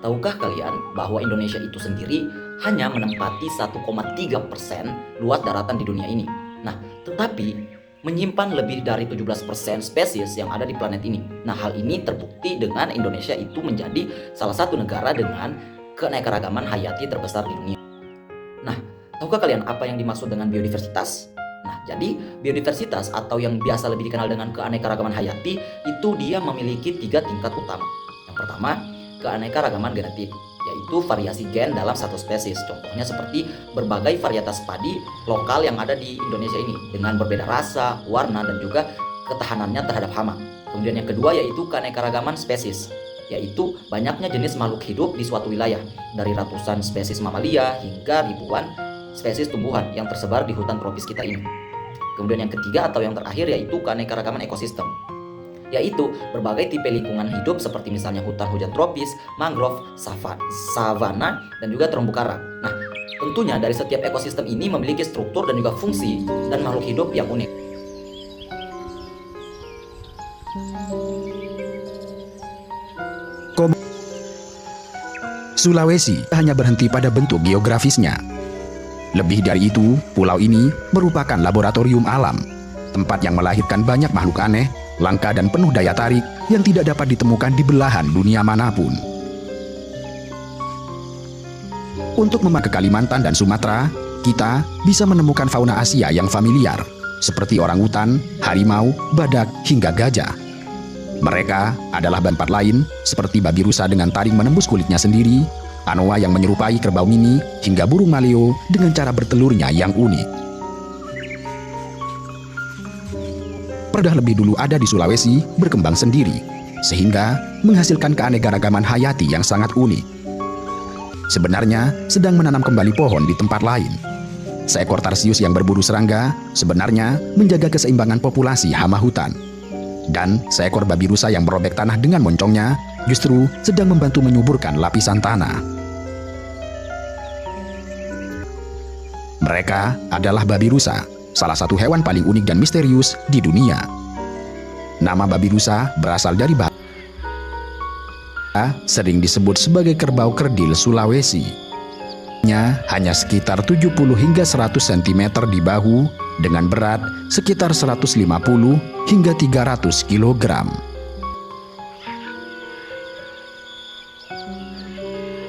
Tahukah kalian bahwa Indonesia itu sendiri hanya menempati 1,3% luas daratan di dunia ini? Nah, tetapi menyimpan lebih dari 17% spesies yang ada di planet ini. Nah, hal ini terbukti dengan Indonesia itu menjadi salah satu negara dengan keanekaragaman hayati terbesar di dunia. Nah, tahukah kalian apa yang dimaksud dengan biodiversitas? Nah, jadi biodiversitas atau yang biasa lebih dikenal dengan keanekaragaman hayati itu dia memiliki 3 tingkat utama. Yang pertama, keanekaragaman genetik, yaitu variasi gen dalam satu spesies. Contohnya seperti berbagai varietas padi lokal yang ada di Indonesia ini dengan berbeda rasa, warna, dan juga ketahanannya terhadap hama. Kemudian yang kedua yaitu keanekaragaman spesies, yaitu banyaknya jenis makhluk hidup di suatu wilayah, dari ratusan spesies mamalia hingga ribuan spesies tumbuhan yang tersebar di hutan tropis kita ini. Kemudian yang ketiga atau yang terakhir yaitu keanekaragaman ekosistem, yaitu berbagai tipe lingkungan hidup seperti misalnya hutan hujan tropis, mangrove, savana, dan juga terumbu karang. Nah, tentunya dari setiap ekosistem ini memiliki struktur dan juga fungsi dan makhluk hidup yang unik. Sulawesi hanya berhenti pada bentuk geografisnya. Lebih dari itu, pulau ini merupakan laboratorium alam, tempat yang melahirkan banyak makhluk aneh, langka dan penuh daya tarik yang tidak dapat ditemukan di belahan dunia manapun. Untuk ke Kalimantan dan Sumatera, kita bisa menemukan fauna Asia yang familiar, seperti orangutan, harimau, badak, hingga gajah. Mereka adalah tempat lain, seperti babi rusa dengan taring menembus kulitnya sendiri, anoa yang menyerupai kerbau mini, hingga burung maleo dengan cara bertelurnya yang unik. Pernah lebih dulu ada di Sulawesi, berkembang sendiri, sehingga menghasilkan keanekaragaman hayati yang sangat unik. Sebenarnya sedang menanam kembali pohon di tempat lain. Seekor tarsius yang berburu serangga sebenarnya menjaga keseimbangan populasi hama hutan. Dan seekor babi rusa yang merobek tanah dengan moncongnya justru sedang membantu menyuburkan lapisan tanah. Mereka adalah babi rusa, salah satu hewan paling unik dan misterius di dunia. Nama babi rusa berasal dari bahasa sering disebut sebagai kerbau kerdil Sulawesi. Hanya sekitar 70 hingga 100 cm di bahu dengan berat sekitar 150 hingga 300 kg.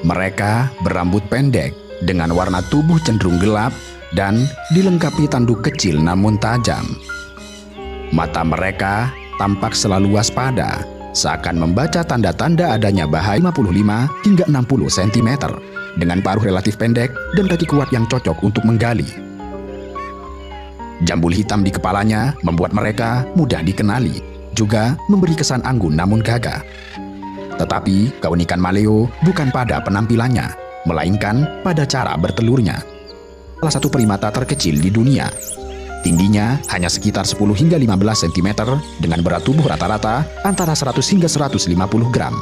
Mereka berambut pendek dengan warna tubuh cenderung gelap dan dilengkapi tanduk kecil namun tajam. Mata mereka tampak selalu waspada, seakan membaca tanda-tanda adanya bahaya. 55 hingga 60 cm dengan paruh relatif pendek dan kaki kuat yang cocok untuk menggali. Jambul hitam di kepalanya membuat mereka mudah dikenali, juga memberi kesan anggun namun gagah. Tetapi keunikan maleo bukan pada penampilannya, melainkan pada cara bertelurnya. Salah satu primata terkecil di dunia. Tingginya hanya sekitar 10 hingga 15 cm dengan berat tubuh rata-rata antara 100 hingga 150 gram.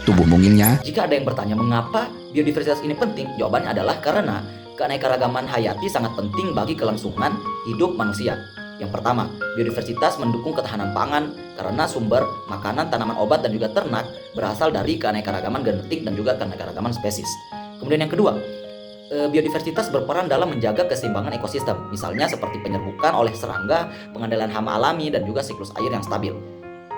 Tubuh mungilnya. Jika ada yang bertanya mengapa biodiversitas ini penting, jawabannya adalah karena keanekaragaman hayati sangat penting bagi kelangsungan hidup manusia. Yang pertama, biodiversitas mendukung ketahanan pangan karena sumber makanan, tanaman obat, dan juga ternak berasal dari keanekaragaman genetik dan juga keanekaragaman spesies. Kemudian yang kedua, biodiversitas berperan dalam menjaga keseimbangan ekosistem, misalnya seperti penyerbukan oleh serangga, pengendalian hama alami, dan juga siklus air yang stabil.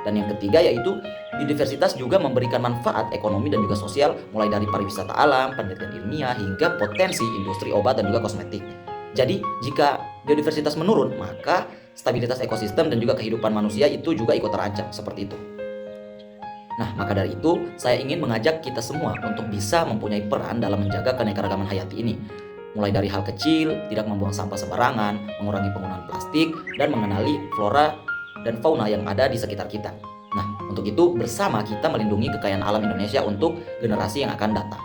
Dan yang ketiga yaitu biodiversitas juga memberikan manfaat ekonomi dan juga sosial, mulai dari pariwisata alam, penelitian ilmiah, hingga potensi industri obat dan juga kosmetik. Jadi jika biodiversitas menurun, maka stabilitas ekosistem dan juga kehidupan manusia itu juga ikut terancam, seperti itu. Nah, maka dari itu saya ingin mengajak kita semua untuk bisa mempunyai peran dalam menjaga keanekaragaman hayati ini. Mulai dari hal kecil, tidak membuang sampah sembarangan, mengurangi penggunaan plastik, dan mengenali flora dan fauna yang ada di sekitar kita. Nah, untuk itu bersama kita melindungi kekayaan alam Indonesia untuk generasi yang akan datang.